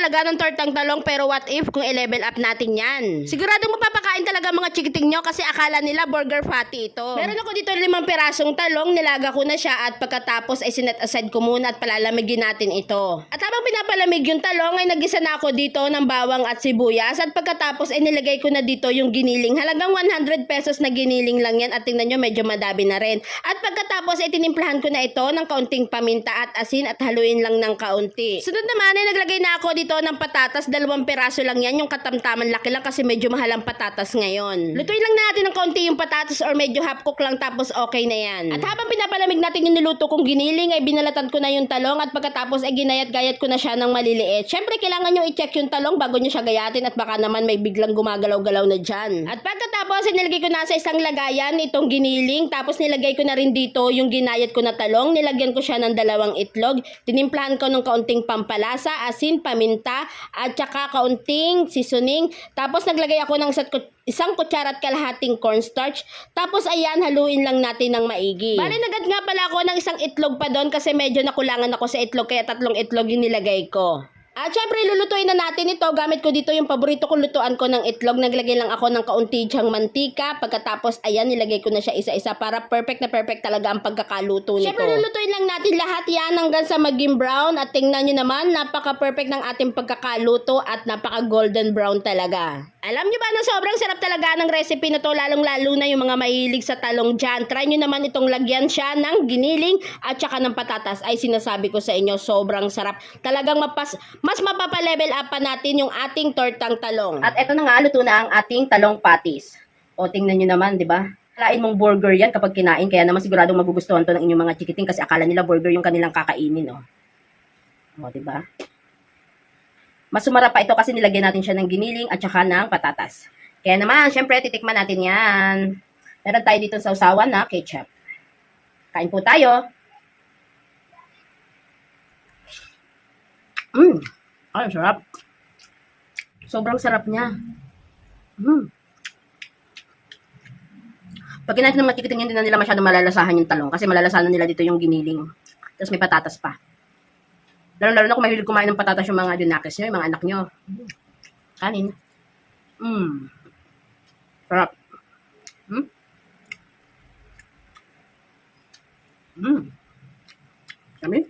talaga ng tortang talong, pero what if kung i-level up natin yan? Siguradong mapapakain talaga mga chikiting nyo kasi akala nila burger fatty ito. Meron ako dito 5 pirasong talong, nilaga ko na siya at pagkatapos ay sinet aside ko muna at palalamigin natin ito. At habang pinapalamig yung talong ay nagisa na ako dito ng bawang at sibuyas at pagkatapos ay nilagay ko na dito yung giniling. Halagang 100 pesos na giniling lang yan at tingnan nyo medyo madabi na rin. At pagkatapos ay tinimplahan ko na ito ng kaunting paminta at asin at haluin lang ng kaunti. Sunod naman ay naglagay na ako dito ng patatas, 2 piraso lang yan, yung katamtaman laki lang kasi medyo mahal ang patatas ngayon. Lutuin lang natin ng kaunti yung patatas or medyo half cook lang tapos okay na yan. At habang pinapalamig natin yung niluto kong giniling ay binalatan ko na yung talong at pagkatapos ay ginayat-gayat ko na siya ng maliliit. Syempre kailangan nyo i-check yung talong bago nyo siya gayatin at baka naman may biglang gumagalaw-galaw na dyan. At pagkatapos ay nilagay ko na sa isang lagayan itong giniling tapos nilagay ko na rin dito yung ginayat ko na talong. Nilagyan ko siya ng 2 itlog. Tinimplahan ko ng kaunting pampalasa, asin, paminta, at saka kaunting seasoning. Tapos naglagay ako ng isang kutsara at kalahating cornstarch. Tapos ayan, haluin lang natin ng maigi. Bale, nagad nga pala ako ng isang itlog pa doon kasi medyo nakulangan ako sa itlog kaya 3 itlog yung nilagay ko. At syempre, lulutuin na natin ito. Gamit ko dito yung paborito kong lutuan ko ng itlog. Naglagay lang ako ng kaunti dyang mantika. Pagkatapos, ayan, nilagay ko na siya isa-isa para perfect na perfect talaga ang pagkakaluto nito. Syempre, lulutuin lang natin lahat yan hanggang sa maging brown. At tingnan nyo naman, napaka-perfect ng ating pagkakaluto at napaka-golden brown talaga. Alam nyo ba na sobrang sarap talaga ng recipe na to, lalong-lalo na yung mga mahilig sa talong dyan. Try nyo naman itong lagyan siya ng giniling at saka ng patatas. Ay sinasabi ko sa inyo, sobrang sarap. Talagang mas mapapa-level up pa natin yung ating tortang talong. At eto na nga, luto na ang ating talong patis. O, tingnan nyo naman, di ba? Kalain mong burger yan kapag kinain, kaya naman siguradong magugustuhan to ng inyong mga chikiting kasi akala nila burger yung kanilang kakainin, o. O, di ba? Mas sumarap pa ito kasi nilagyan natin siya ng giniling at saka ng patatas. Kaya naman, syempre, titikman natin yan. Meron tayo dito sa usawan na ketchup. Kain po tayo. Ay, sarap. Sobrang sarap niya. Pag kinain ng mga chikiting, hindi na nila masyado malalasahan yung talong kasi malalasahan nila dito yung giniling. Tapos may patatas pa. Lalo na kung mahilig kumain ng patatas yung mga dinakis nyo, yung mga anak nyo. Kanin. Sarap. Kami?